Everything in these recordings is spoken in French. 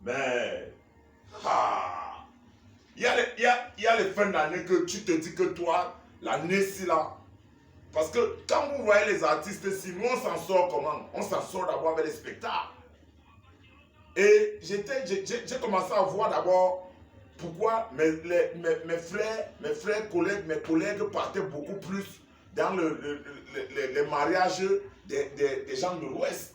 Mais, il y a les fins d'année que tu te dis que toi, l'année-ci là, parce que quand vous voyez les artistes ici, nous on s'en sort comment? On s'en sort d'abord avec les spectacles. Et j'ai commencé à voir d'abord pourquoi mes frères, collègues, mes collègues partaient beaucoup plus dans les mariages des gens de l'Ouest.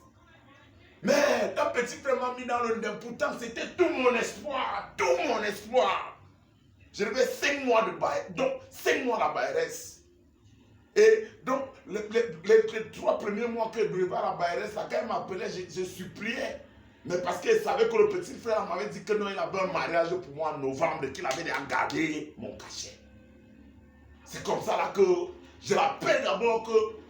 Mais un petit frère m'a mis dans le nez, pourtant c'était tout mon espoir, tout mon espoir. Je devais 5 mois de bail, donc 5 mois la Bayrès. Et donc les 3 premiers mois que je devais à la Bayrès, quand il m'appelait, je suppliais. Mais parce qu'il savait que le petit frère m'avait dit que non, il avait un mariage pour moi en novembre, qu'il avait déjà gardé mon cachet. C'est comme ça là que je rappelle d'abord que,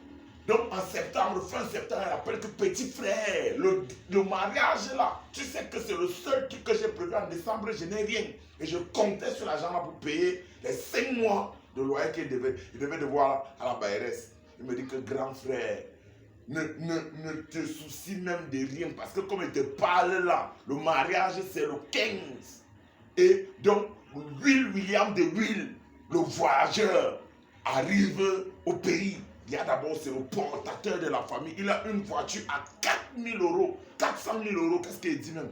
donc en septembre, fin septembre, je rappelle que petit frère, le mariage là, tu sais que c'est le seul truc que j'ai prévu en décembre, je n'ai rien. Et je comptais sur l'argent là pour payer les 5 mois de loyer qu'il devait devoir à la Bayrès. Il me dit que grand frère, ne te soucie même de rien, parce que comme il te parle là, le mariage c'est le 15. Et donc, William de Will, le voyageur, arrive au pays. Il y a d'abord, c'est le portateur de la famille. Il a une voiture à 4 000 €, 400 000 €, qu'est-ce qu'il dit même?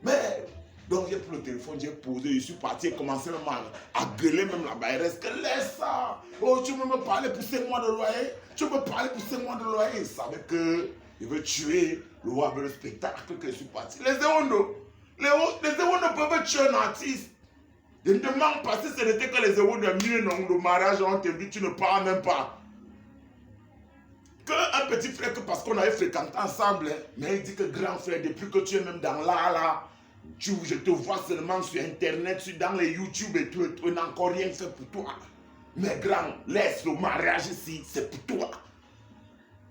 Mais, donc j'ai pris le téléphone, j'ai posé, je suis parti et commencé même à gueuler même la Bayrès, que laisse ça. Oh, tu veux me parler pour 5 mois de loyer? Tu veux me parler pour 5 mois de loyer? Il savait que il veut tuer le roi avec le spectacle que je suis parti. Les Zéondo peuvent tuer un artiste. Je ne demande pas si ce n'était que les Zéondo mieux, non, le mariage, on te dit, tu ne parles même pas. Un petit frère, que parce qu'on avait fréquenté ensemble, hein, mais il dit que grand frère, depuis que tu es même dans là, je te vois seulement sur internet, dans les YouTube et tout, on n'a encore rien fait pour toi. Mais grand, laisse le mariage ici, c'est pour toi.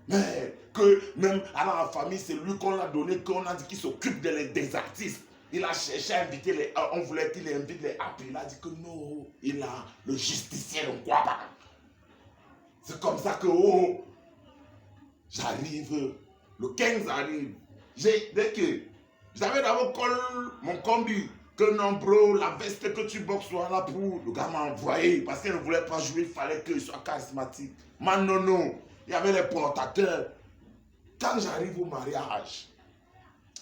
Mais que même à la famille, c'est lui qu'on a donné, qu'on a dit qu'il s'occupe des artistes. Il a cherché à inviter les, on voulait qu'il invite les apps, il a dit que non, il a le justicier de quoi pas. C'est comme ça que, oh, j'arrive, le 15 arrive. Dès que j'avais d'abord mon combi, que non bro, la veste que tu boxes soit là pour, le gars m'a envoyé, parce qu'il ne voulait pas jouer, il fallait qu'il soit charismatique. Man, non, il y avait les portateurs. Quand j'arrive au mariage,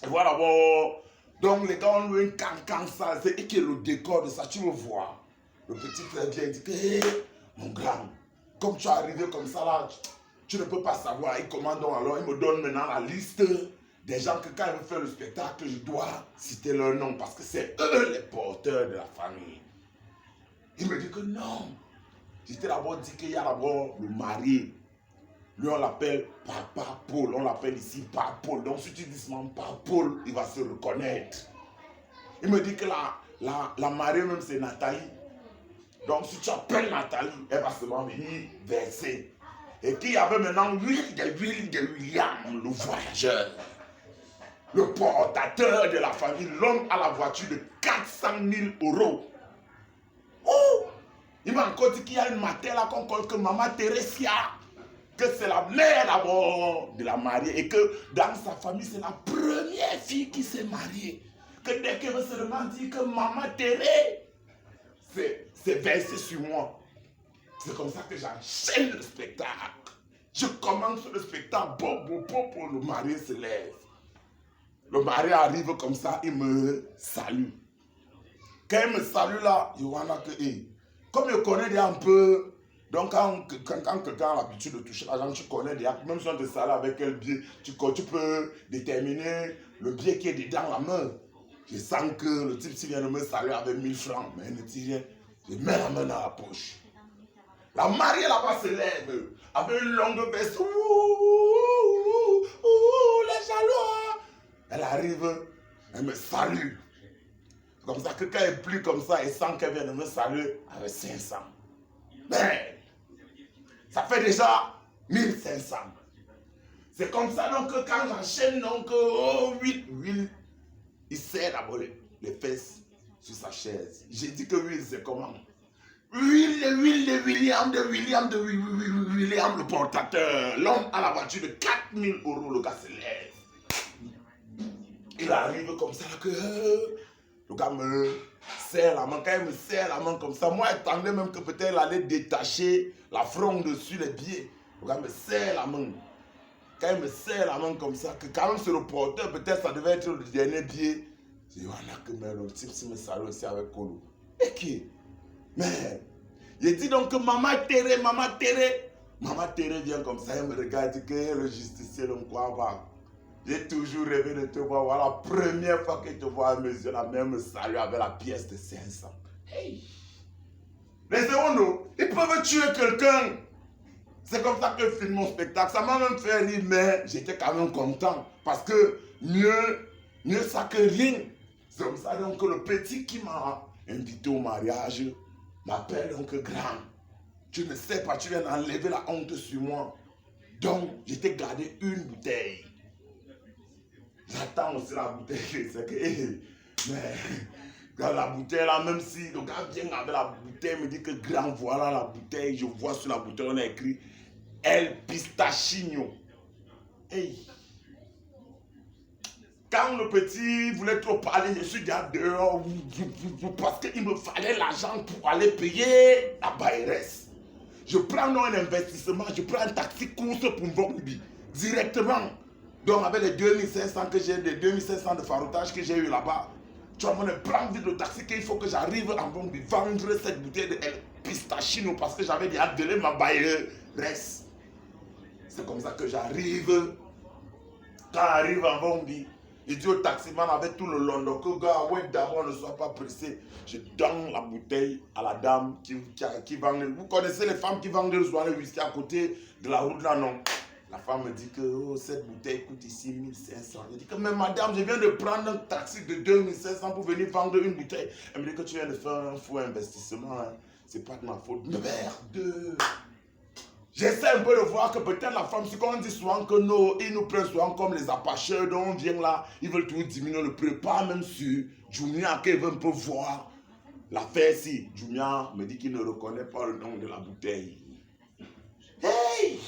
et voilà, bon, donc les gars ont loué un cancan ça, c'est qui est le décor de ça, tu me vois. Le petit frère vient et dit que, hey, mon grand, comme tu es arrivé comme ça là, tu ne peux pas savoir, il commande donc, alors il me donne maintenant la liste des gens que quand ils vont faire le spectacle, je dois citer leur nom parce que c'est eux les porteurs de la famille. Il me dit que non. J'étais d'abord dit qu'il y a d'abord le marié. Lui on l'appelle Papa Paul, on l'appelle ici Papa Paul. Donc si tu dis seulement Papa Paul, il va se reconnaître. Il me dit que la mariée même c'est Nathalie. Donc si tu appelles Nathalie, elle va seulement venir verser. Et qu'il y avait maintenant William, le voyageur, le portateur de la famille, l'homme à la voiture de 400 000 €. Oh! Il m'a encore dit qu'il y a une matin là qu'on connaît que Maman Teresia, que c'est la mère d'abord de la mariée et que dans sa famille c'est la première fille qui s'est mariée. Que dès qu'elle veut seulement dire que Maman Thérèse, c'est versé sur moi. C'est comme ça que j'enchaîne le spectacle. Je commence le spectacle, le marié se lève. Le marié arrive comme ça, il me salue. Quand il me salue là, Johanna, comme je connais déjà un peu, donc quand quelqu'un a l'habitude de toucher l'argent, tu connais déjà, même si on te salue avec quel biais, tu peux déterminer le biais qui est dedans la main. Je sens que le type s'il vient de me saluer avec 1000 francs, mais il ne dit rien. Je mets la main dans la poche. La mariée là-bas se lève avec une longue veste. Les jaloux. Elle arrive, elle me salue. C'est comme ça que quand elle plie comme ça, elle sent qu'elle vient de me saluer avec 500. Mais ça fait déjà 1500. C'est comme ça donc que quand j'enchaîne, donc, oh oui, il serre d'abord les fesses sur sa chaise. J'ai dit que Will, c'est comment? William, le portateur, l'homme à la voiture de 4 000 €, le gars se lève. Il arrive comme ça, que le gars me serre la main. Quand il me serre la main comme ça, moi, j'attendais même que peut-être il allait détacher la fronde dessus les pieds. Le gars me serre la main. Quand il me serre la main comme ça, que quand même sur le porteur, peut-être ça devait être le dernier pied. Je dis, on a que le type me salue aussi avec Kolo. Et qui? Mais, il dit donc que maman Théré. Maman Théré vient comme ça, elle me regarde, dit que le justicier ne me croit pas. J'ai toujours rêvé de te voir. Voilà, la première fois que je te vois à mes yeux, la mère me salue avec la pièce de 500. Hey! Les héros, ils peuvent tuer quelqu'un. C'est comme ça que je filme mon spectacle. Ça m'a même fait rire, mais j'étais quand même content. Parce que mieux ça que rien. C'est comme ça donc que le petit qui m'a invité au mariage m'appelle donc grand. Tu ne sais pas, tu viens d'enlever la honte sur moi. Donc, je t'ai gardé une bouteille. J'attends aussi la bouteille. C'est que, mais, dans la bouteille là, même si le gars vient avec la bouteille, me dit que grand, voilà la bouteille. Je vois sur la bouteille, on a écrit El Pistachino. Hey. Quand le petit voulait trop parler, je suis déjà dehors parce qu'il me fallait l'argent pour aller payer la bailleresse. Je prends un investissement, je prends un taxi course pour Mbongbi directement. Donc avec les 2500 que j'ai, les 2500 de faroutage que j'ai eu là-bas, tu vas me prendre vite le taxi qu'il faut que j'arrive à Mbongbi vendre cette bouteille de El Pistachino parce que j'avais déjà donné ma bailleresse. C'est comme ça que j'arrive. Quand j'arrive à Mbongbi, je dis au taximan avec tout le London que gars, ouais, d'abord ne sois pas pressé. Je donne la bouteille à la dame qui vend. Vous connaissez les femmes qui vendent le whisky à côté de la route là, non? La femme me dit que oh, cette bouteille coûte ici 1500. Je dis que mais madame, je viens de prendre un taxi de 2500 pour venir vendre une bouteille. Elle me dit que tu viens de faire un faux investissement. Hein. C'est pas de ma faute. Merde! J'essaie un peu de voir que peut-être la femme, c'est qu'on dit souvent que non, ils nous prennent souvent comme les apacheurs, donc on vient là, ils veulent tout diminuer le prix, pas même sur Jumia, qui veut un peu voir l'affaire si Jumia me dit qu'il ne reconnaît pas le nom de la bouteille. Hey!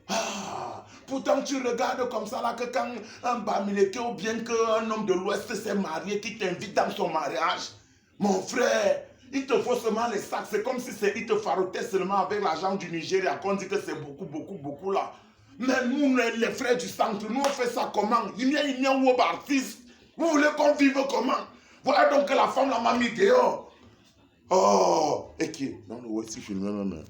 Ah, pourtant tu regardes comme ça là que quand un Bamileke ou bien qu'un homme de l'Ouest s'est marié, qui t'invite dans son mariage, mon frère, il te faut seulement les sacs. C'est comme si il te farotait seulement avec l'argent du Nigeria, qu'on dit que c'est beaucoup là. Mais nous, les frères du centre, nous on fait ça comment? Il y a un web artiste. Vous voulez qu'on vive comment? Voilà donc que la femme m'a mis dehors. Oh, et qui? Non, le voici filmé même.